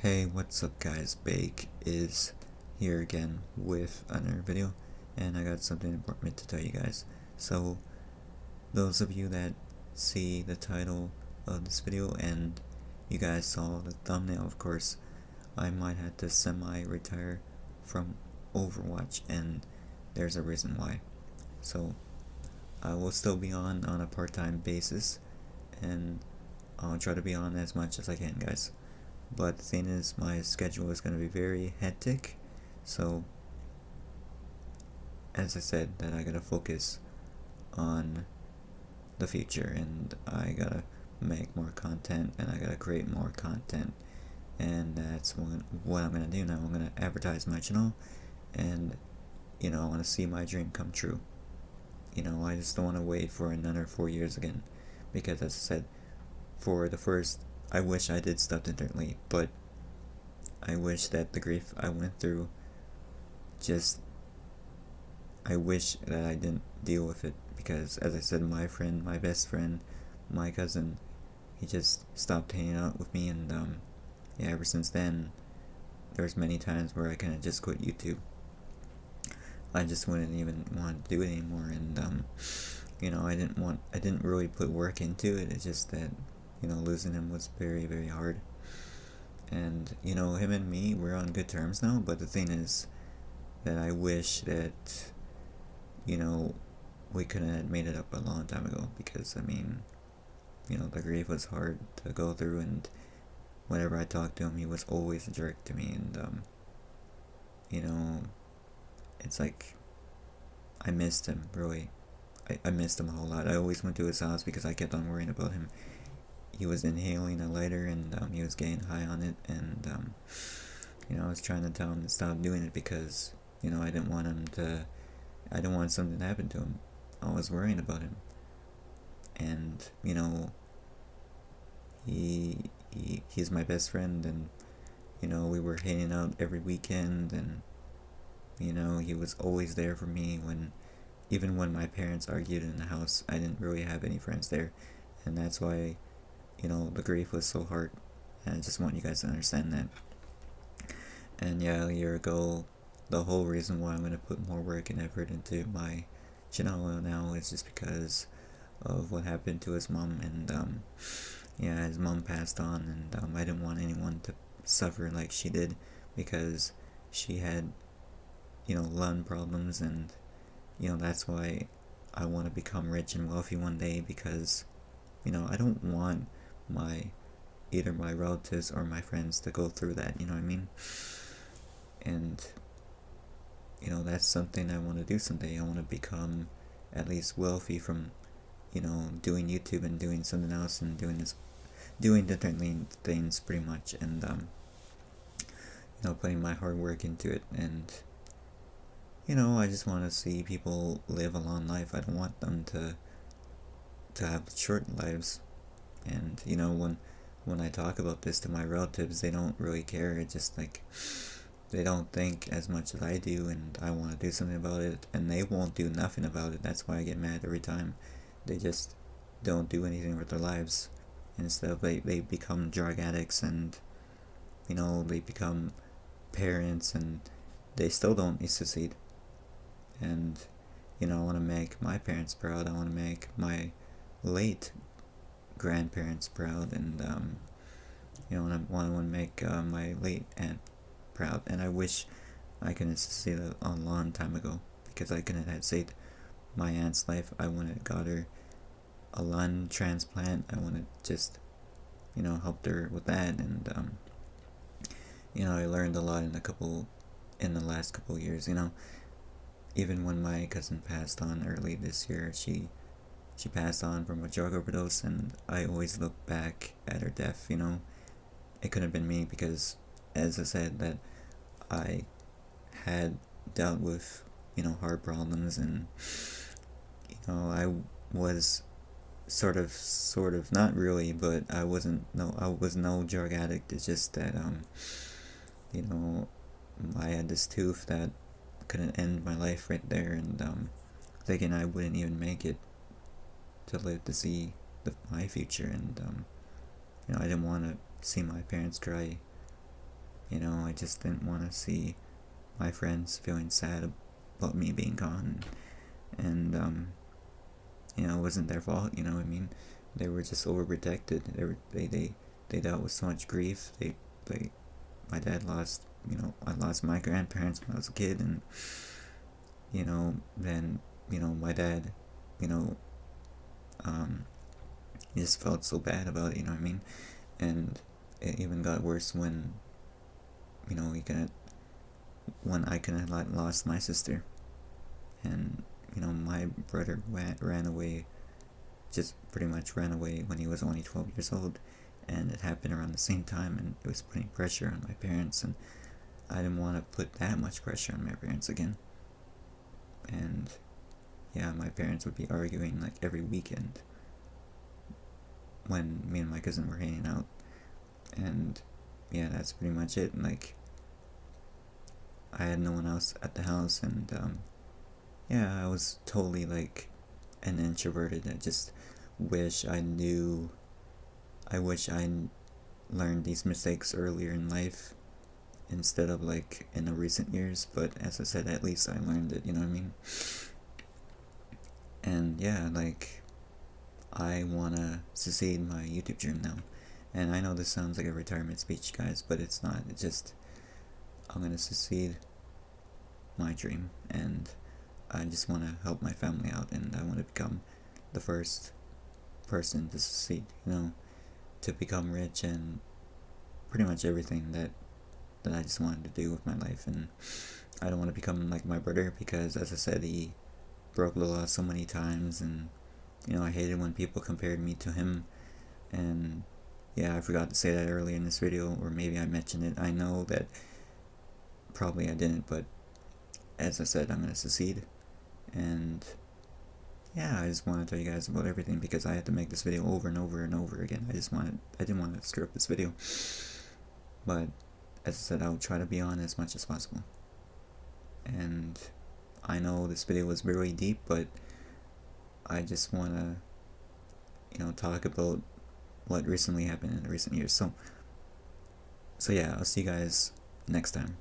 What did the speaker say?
Hey, what's up guys? Bake is here again with another video, and I got something important to tell you guys. So, those of you that see the title of this video and you guys saw the thumbnail, of course, I might have to semi-retire from Overwatch, and there's a reason why. So, I will still be on a part-time basis, and I'll try to be on as much as I can, guys. But the thing is, my schedule is going to be very hectic, so as I said, that I gotta focus on the future, and I gotta make more content, and I gotta create more content, and that's what I'm gonna do now. I'm gonna advertise my channel, and I want to see my dream come true. I just don't want to wait for another 4 years again, because as I said, for the first, I wish I did stuff differently, but I wish that the grief I went through, I wish that I didn't deal with it, because as I said, my best friend, my cousin, he just stopped hanging out with me, and yeah, ever since then, there's many times where I kind of just quit YouTube. I just wouldn't even want to do it anymore, and I didn't really put work into it. It's just that, losing him was very, very hard. And, him and me, we're on good terms now, but the thing is that I wish that, we could have made it up a long time ago, because, the grief was hard to go through, and whenever I talked to him, he was always a jerk to me, and, it's like, I missed him, really. I missed him a whole lot. I always went to his house because I kept on worrying about him. He was inhaling a lighter, and he was getting high on it, and I was trying to tell him to stop doing it, because I didn't want something to happen to him. I was worrying about him, and he's my best friend, and we were hanging out every weekend, and he was always there for me even when my parents argued in the house. I didn't really have any friends there, and that's why the grief was so hard, and I just want you guys to understand that. And yeah, a year ago, the whole reason why I'm going to put more work and effort into my channel now is just because of what happened to his mom, and yeah, his mom passed on, and I didn't want anyone to suffer like she did, because she had lung problems, and that's why I want to become rich and wealthy one day, because I don't want either my relatives or my friends to go through that, you know what I mean? And that's something I want to do someday. I want to become at least wealthy from doing YouTube and doing something else, and doing different things pretty much, and putting my hard work into it. And I just want to see people live a long life. I don't want them to have short lives. And when I talk about this to my relatives, they don't really care. It's just like, they don't think as much as I do, and I want to do something about it, and they won't do nothing about it. That's why I get mad every time. They just don't do anything with their lives. Instead of, they become drug addicts, and they become parents, and they still don't succeed. And I want to make my parents proud. I want to make my late grandparents proud, and I want to make my late aunt proud. And I wish I could have succeeded a long time ago, because I couldn't have saved my aunt's life. I would have got her a lung transplant. I want to just helped her with that, and I learned a lot in the last couple of years. Even when my cousin passed on early this year, she passed on from a drug overdose, and I always look back at her death. It couldn't have been me, because as I said, that I had dealt with hard problems, and I was sort of not really, but I was no drug addict. It's just that I had this tooth that couldn't end my life right there, and thinking I wouldn't even make it to live to see my future, and I didn't want to see my parents cry You know, I just didn't want to see my friends feeling sad about me being gone. And, you know, it wasn't their fault, you know what I mean? They were just overprotected. They dealt with so much grief. They, my dad lost, you know, I lost my grandparents when I was a kid, and, you know, then, you know, my dad, you know, he just felt so bad about it, you know what I mean? And it even got worse when, you know, when I kind of lost my sister, and, you know, my brother ran away, just pretty much ran away when he was only 12 years old, and it happened around the same time, and it was putting pressure on my parents, and I didn't want to put that much pressure on my parents again. And yeah, my parents would be arguing like every weekend when me and my cousin were hanging out. And yeah, that's pretty much it. Like, I had no one else at the house, and yeah, I was totally like an introverted. I just wish I knew. I wish I learned these mistakes earlier in life instead of like in the recent years. But as I said, at least I learned it. You know what I mean? And yeah, like, I wanna succeed my YouTube dream now. And I know this sounds like a retirement speech, guys, but it's not. It's just, I'm gonna succeed my dream, and I just wanna help my family out, and I wanna become the first person to succeed, you know, to become rich and pretty much everything that I just wanted to do with my life. And I don't want to become like my brother, because as I said, he broke the law so many times, and, you know, I hated when people compared me to him. And yeah, I forgot to say that earlier in this video, or maybe I mentioned it. I know that probably I didn't, but as I said, I'm gonna succeed. And yeah, I just want to tell you guys about everything, because I had to make this video over and over and over again. I didn't want to screw up this video. But as I said, I'll try to be on as much as possible. And I know this video was very deep, but I just want to, you know, talk about what recently happened in the recent years. So yeah, I'll see you guys next time.